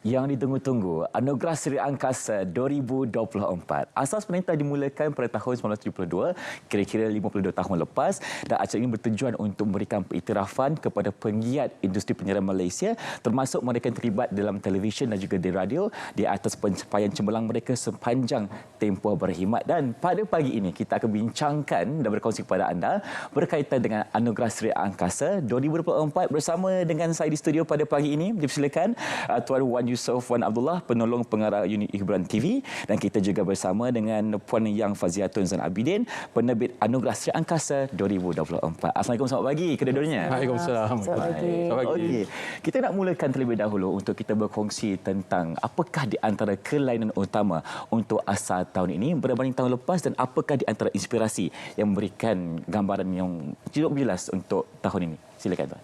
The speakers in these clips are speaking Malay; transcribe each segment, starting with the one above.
Yang ditunggu-tunggu, Anugerah Sri Angkasa 2024. Asas pemerintah dimulakan pada tahun 1972, kira-kira 52 tahun lepas, dan acara ini bertujuan untuk memberikan pengiktirafan kepada penggiat industri penyiaran Malaysia, termasuk mereka yang terlibat dalam televisyen dan juga di radio, di atas pencapaian cemerlang mereka sepanjang tempoh berkhidmat. Dan pada pagi ini, kita akan bincangkan dan berkongsi kepada anda berkaitan dengan Anugerah Sri Angkasa 2024 bersama dengan saya di studio pada pagi ini. Dipersilakan Tuan Wan Yusof Wan Abdullah, penolong pengarah unit hiburan TV, dan kita juga bersama dengan Puan Yang Faziatun Zain Abidin, penerbit Anugerah Sri Angkasa 2024. Assalamualaikum, selamat pagi kedua-duanya. Waalaikumsalam. Selamat pagi. Okey, kita nak mulakan terlebih dahulu untuk kita berkongsi tentang apakah di antara kelainan utama untuk asal tahun ini berbanding tahun lepas, dan apakah di antara inspirasi yang memberikan gambaran yang cukup jelas untuk tahun ini. Silakan Tuan.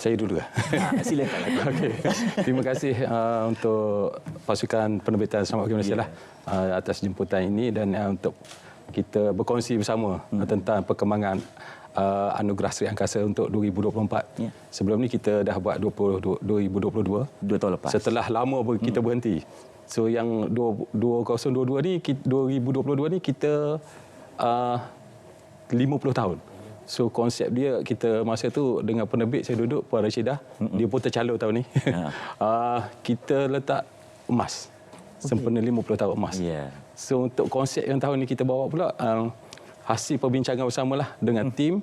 Saya dulu. Silakan. Okey. Terima kasih untuk pasukan penerbitan Selamat Pagi Malaysia atas jemputan ini dan untuk kita berkongsi bersama tentang perkembangan Anugerah Sri Angkasa untuk 2024. Sebelum ni kita dah buat 2022. 2 tahun lepas. Setelah lama kita berhenti. So yang 2022 ni 2022 ni kita 50 tahun. So konsep dia, kita masa tu dengan penerbit saya duduk Puan Rashidah, dia pun tercalur tahun ni. Kita letak emas. Sempena 50 tahun emas. So untuk konsep yang tahun ni kita bawa pula hasil perbincangan bersamalah dengan tim.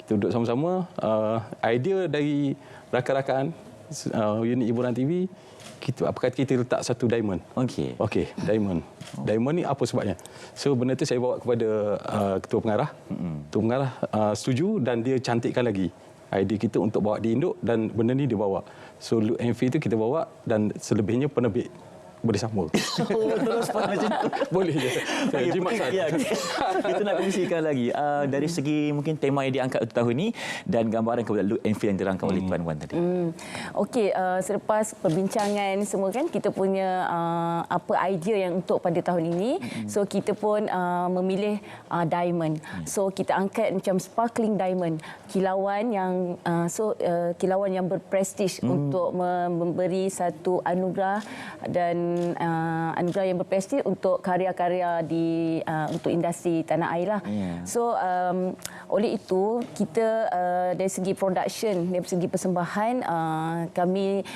Kita duduk sama-sama, idea dari rakan-rakan unit hiburan TV. Apa kata kita letak satu diamond. Okey, diamond. Diamond ni apa sebabnya? So benda tu saya bawa kepada ketua pengarah. Ketua pengarah setuju dan dia cantikkan lagi idea kita untuk bawa di Induk, dan benda ni dia bawa. So look and feel tu kita bawa, dan selebihnya penerbit bersama. Terus macam tu. Boleh je. Kita nak kongsikan lagi dari segi mungkin tema yang diangkat untuk tahun ini dan gambaran kepada look and feel yang dirangkum oleh Tuan Wan tadi. Okey, selepas perbincangan semua kan, kita punya apa idea yang untuk pada tahun ini. So kita pun memilih diamond. So kita angkat macam sparkling diamond, kilauan yang kilauan yang berprestij untuk memberi satu anugerah dan anugerah yang berprestij untuk karya-karya di untuk industri tanah air lah. So oleh itu kita dari segi production, dari segi persembahan, kami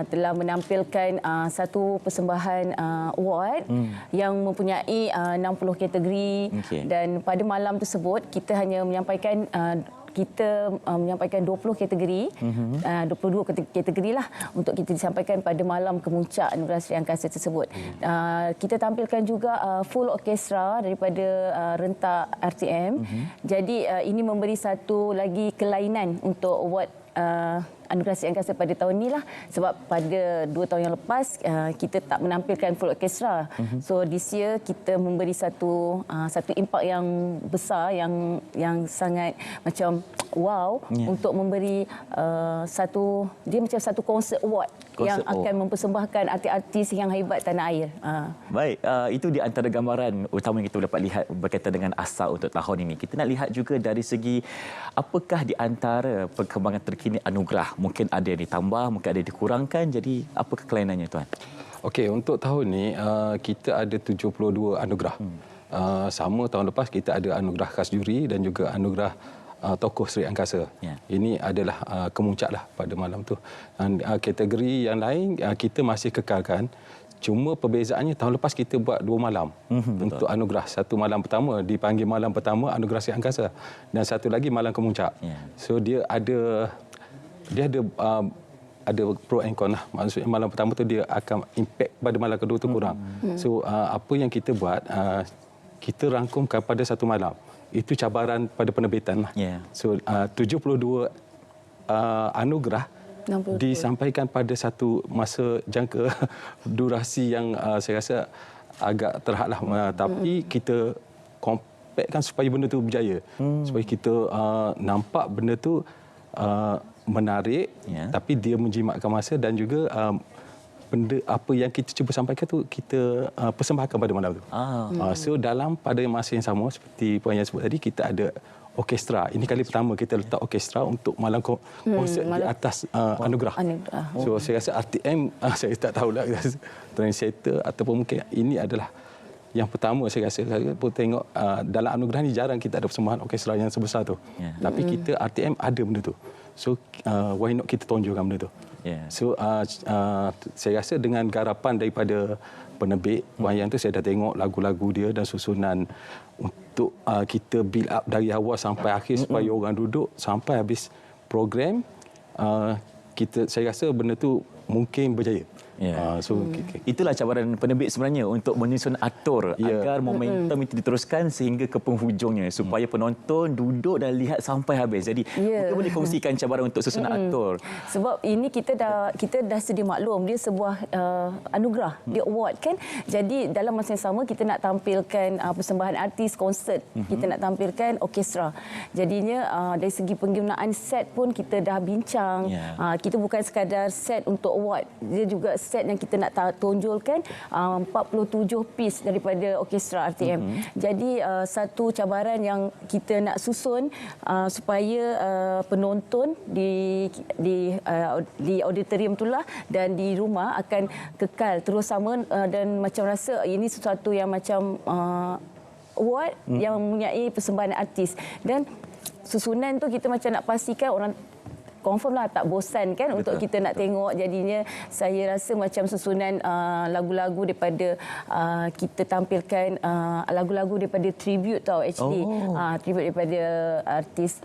telah menampilkan satu persembahan award yang mempunyai 60 kategori, dan pada malam tersebut kita hanya menyampaikan 20 kategori, 22 kategori lah untuk kita disampaikan pada malam kemuncak Anugerah Sri Angkasa tersebut. Kita tampilkan juga full orkestra daripada rentak RTM. Jadi ini memberi satu lagi kelainan untuk award Anugerah Sri Angkasa pada tahun ini lah, sebab pada 2 tahun yang lepas kita tak menampilkan full orkestra. So this year kita memberi satu impak yang besar, yang sangat macam wow, untuk memberi dia macam satu konsert award yang akan mempersembahkan artis-artis yang hebat tanah air. Baik, itu di antara gambaran utama yang kita dapat lihat berkaitan dengan asal untuk tahun ini. Kita nak lihat juga dari segi apakah di antara perkembangan terkini anugerah, mungkin ada yang ditambah, mungkin ada yang dikurangkan. Jadi apa kekelainannya Tuan? Okey, untuk tahun ni kita ada 72 anugerah. Sama tahun lepas kita ada anugerah khas juri dan juga anugerah tokoh Sri Angkasa. Ini adalah kemuncaklah pada malam tu. Dan kategori yang lain kita masih kekalkan. Cuma perbezaannya tahun lepas kita buat 2 malam untuk anugerah. Satu malam pertama dipanggil malam pertama Anugerah Sri Angkasa, dan satu lagi malam kemuncak. So dia ada pro and con lah. Maksudnya malam pertama tu dia akan impact pada malam kedua tu kurang. So apa yang kita buat, kita rangkumkan pada satu malam. Itu cabaran pada penerbitan lah. So 72 anugerah 62 disampaikan pada satu masa jangka durasi yang saya rasa agak terhad lah. Tapi kita compactkan supaya benda tu berjaya. Supaya kita nampak benda tu menarik, tapi dia menjimatkan masa, dan juga benda apa yang kita cuba sampaikan tu kita persembahkan pada malam tu. So pada masa yang sama seperti Puan yang sebut tadi, kita ada orkestra. Ini kali pertama kita letak orkestra untuk malam konsert di atas anugerah. So saya rasa RTM saya tak tahulah trendsetter ataupun mungkin ini adalah yang pertama saya rasa. Saya pun tengok dalam anugerah ni jarang kita ada persembahan orkestra yang sebesar tu. Tapi kita RTM ada benda tu. So why not kita tonjolkan benda tu. So saya rasa dengan garapan daripada penerbit wayang tu, saya dah tengok lagu-lagu dia dan susunan untuk kita build up dari awal sampai akhir supaya orang duduk sampai habis program. Saya rasa benda tu mungkin berjaya. Itulah cabaran penerbit sebenarnya untuk menyusun atur agar momentum itu diteruskan sehingga ke penghujungnya supaya penonton duduk dan lihat sampai habis. Jadi mungkin boleh kongsikan cabaran untuk susunan atur. Sebab ini kita dah sedia maklum dia sebuah anugerah, dia award kan. Jadi dalam masa yang sama kita nak tampilkan persembahan artis, konsert, kita nak tampilkan orkestra. Jadinya dari segi penggunaan set pun kita dah bincang. Kita bukan sekadar set untuk award, dia juga set yang kita nak tonjolkan 47 piece daripada orkestra RTM. Jadi satu cabaran yang kita nak susun supaya penonton di auditorium itulah dan di rumah akan kekal terus sama dan macam rasa ini sesuatu yang macam award yang mempunyai persembahan artis. Dan susunan tu kita macam nak pastikan orang confirm lah tak bosan kan. Betul. Untuk kita nak tengok. Jadinya saya rasa macam susunan lagu-lagu daripada kita tampilkan lagu-lagu daripada tribute tau actually. Tribute daripada artis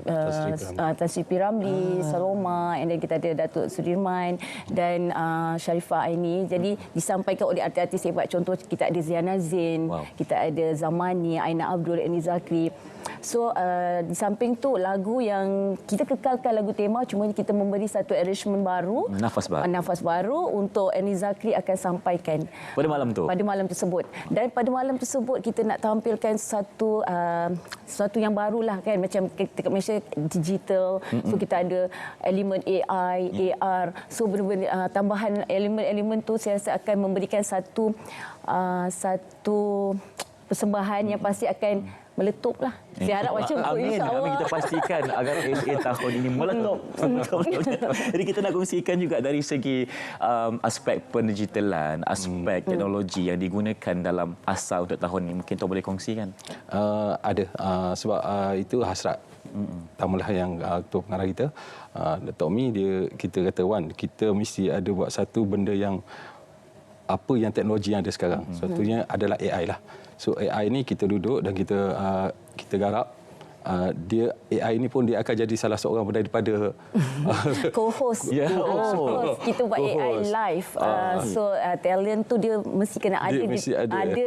Tan Sri P. Ramlee, Saloma, and then kita ada Datuk Sudirman dan Sharifah Aini. Jadi disampaikan oleh artis-artis hebat. Contoh kita ada Ziana Zain, kita ada Zamani, Aina Abdul, Eni Zakri. So di samping tu lagu yang kita kekalkan lagu tema, cuma kita memberi satu arrangement baru, nafas baru untuk Eni Zakri akan sampaikan pada malam tu. Pada malam tersebut. Dan pada malam tersebut kita nak tampilkan sesuatu yang barulah kan, macam kita Malaysia digital. So kita ada elemen AI, AR. So benar-benar tambahan elemen-elemen tu saya rasa akan memberikan satu persembahan yang pasti akan meletup lah. Saya harap macam tu, insya-Allah. Amin, kita pastikan agar SA tahun ini meletup. Jadi kita nak kongsikan juga dari segi aspek pendigitalan, aspek teknologi yang digunakan dalam ASA untuk tahun ini. Mungkin tuan boleh kongsikan? Ada. Sebab itu hasrat tamulah yang Ketua Pengarah kita, Datuk Mi, kita kata, Wan, kita mesti ada buat satu benda yang apa yang teknologi yang ada sekarang. Satunya adalah AI lah. So AI ni kita duduk dan kita garap. AI ini pun dia akan jadi salah seorang daripada co-host. Kita buat AI live. So talent tu dia mesti kena ada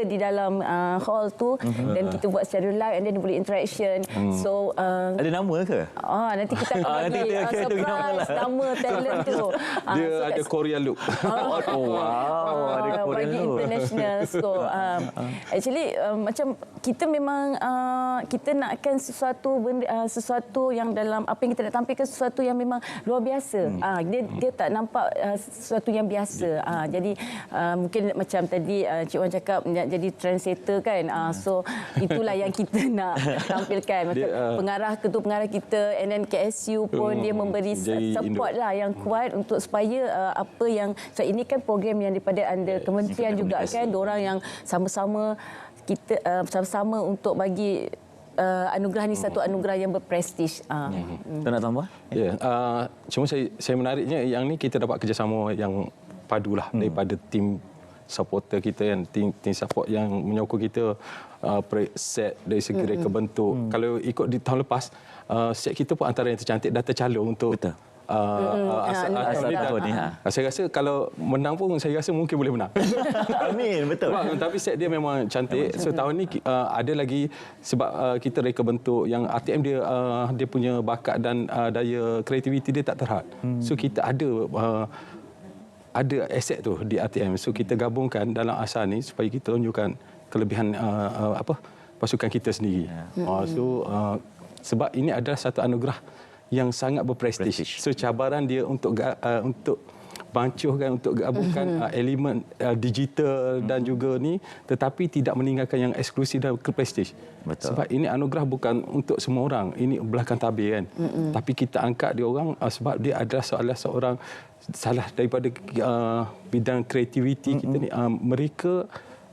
di dalam hall tu dan kita buat secara live and then dia boleh interaction. So ada nama ke? Nanti kita akan bagi surprise nama talent tu. Dia ada Korean look. Ada Korean look. International. So actually macam kita memang kita nakkan sesuatu yang dalam apa yang kita nak tampilkan, sesuatu yang memang luar biasa. Dia tak nampak sesuatu yang biasa. Jadi mungkin macam tadi Cik Wan cakap nak jadi trendsetter kan. So itulah yang kita nak tampilkan. Macam ketua pengarah kita and then KSU pun dia memberi support lah yang kuat untuk supaya apa yang ini kan program yang daripada under kementerian juga kan. Diorang yang sama-sama kita sama-sama untuk bagi anugerah ni satu anugerah yang berprestij. Tuan nak tambah? Ya. Cuma saya menariknya yang ni kita dapat kerjasama yang padulah daripada tim supporter kita, yang tim support yang menyokong kita, set dari segi reka bentuk. Kalau ikut di tahun lepas, set kita pun antara yang tercantik dan tercalon untuk asal tahun ni. Saya rasa kalau menang pun saya rasa mungkin boleh menang. Amin, betul. Tapi set dia memang cantik. So tahun ni ada lagi sebab kita reka bentuk yang RTM dia punya bakat dan daya kreativiti dia tak terhad. So kita ada aset tu di RTM. So kita gabungkan dalam ASA ni supaya kita tunjukkan kelebihan pasukan kita sendiri. Sebab ini adalah satu anugerah yang sangat berprestij. So cabaran dia untuk bancuhkan untuk gabungkan elemen digital dan juga ni, tetapi tidak meninggalkan yang eksklusif dan prestige. Betul. Sebab ini anugerah bukan untuk semua orang. Ini belakang tabir kan. Tapi kita angkat dia orang sebab dia adalah seorang salah daripada bidang kreativiti kita ni. Mereka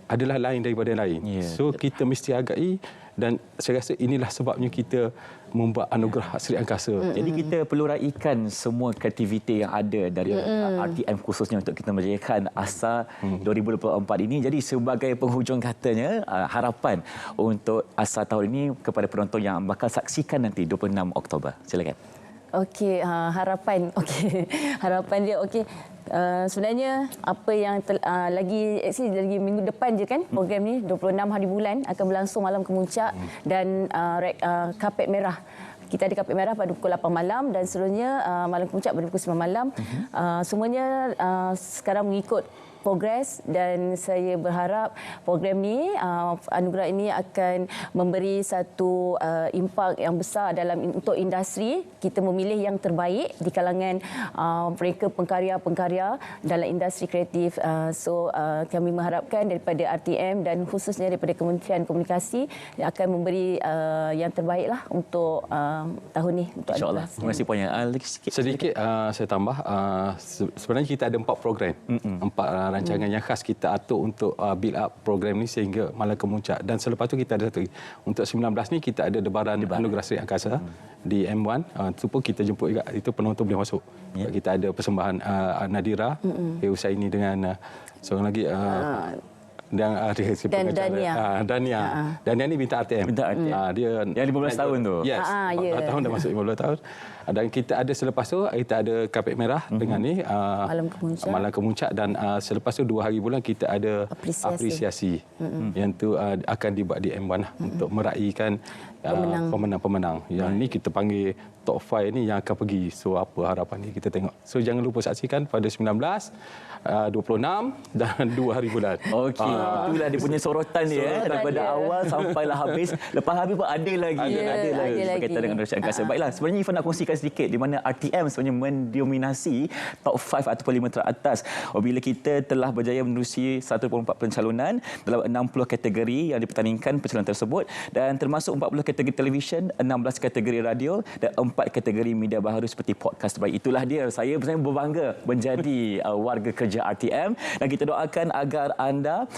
adalah lain daripada yang lain. Yeah. So kita mesti hargai, dan saya rasa inilah sebabnya kita membuat anugerah Sri Angkasa. Jadi kita perlu raikan semua kreativiti yang ada dari RTM khususnya untuk kita menjayakan ASA 2024 ini. Jadi sebagai penghujung katanya, harapan untuk ASA tahun ini kepada penonton yang bakal saksikan nanti 26 Oktober. Silakan. Okey, harapan. Okey. Harapan dia okey. Sebenarnya apa yang lagi minggu depan je kan program ni 26 hari bulan akan berlangsung malam kemuncak dan kapet merah. Kita ada kapet merah pada pukul 8 malam dan seterusnya malam kemuncak pada pukul 9 malam. Semuanya sekarang mengikut progres dan saya berharap program ni, anugerah ini akan memberi satu impak yang besar untuk industri. Kita memilih yang terbaik di kalangan mereka pengkarya-pengkarya dalam industri kreatif. Kami mengharapkan daripada RTM dan khususnya daripada Kementerian Komunikasi akan memberi yang terbaiklah untuk tahun ni. InsyaAllah. Terima kasih Puan. Sedikit saya tambah, sebenarnya kita ada 4 program. 4 rancangan yang khas kita atur untuk build up program ni sehingga malam kemuncak. Dan selepas tu kita ada satu lagi. Untuk 19 ni kita ada debaran Anugerah Sri Angkasa di M1. Itu pun kita jemput juga. Itu penonton boleh masuk. Kita ada persembahan Nadira, Husaini dengan seorang lagi dan Dania. Dania ni bintang RTM. Dia yang 15 tahun tu. Yes. 14 tahun dah masuk 15 tahun. Dan kita ada selepas tu kita ada kapet merah dengan ni malam kemuncak dan selepas tu 2 hari bulan kita ada apresiasi. Yang tu akan dibuat di M1 untuk meraihkan pemenang-pemenang. Yang ni kita panggil top 5 ni yang akan pergi. So apa harapan ni kita tengok. So jangan lupa saksikan pada 19, 26 dan 2 hari bulan. Okey, itulah dia punya sorotan dia daripada awal sampailah habis. Lepas habis pun ada lagi. Ada lagi berkaitan dengan Sri Angkasa. Baiklah, sebenarnya Ifan nak kongsikan sedikit di mana RTM sebenarnya mendominasi top 5 ataupun 5 teratas. Apabila kita telah berjaya menerusi 124 pencalonan dalam 60 kategori yang dipertandingkan pencalonan tersebut dan termasuk 40 kategori televisyen, 16 kategori radio dan 4 kategori media baharu seperti podcast terbaik. Itulah dia. Saya sebenarnya berbangga menjadi warga kerja RTM dan kita doakan agar anda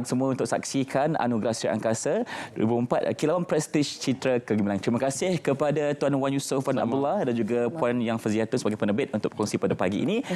semua untuk saksikan Anugerah Sri Angkasa 2024 Kilauan Prestige Citra Kegemilangan. Terima kasih kepada Tuan Wan Yusof Wan Abdullah dan juga Puan Yang Faziatun sebagai penerbit untuk berkongsi pada pagi ini.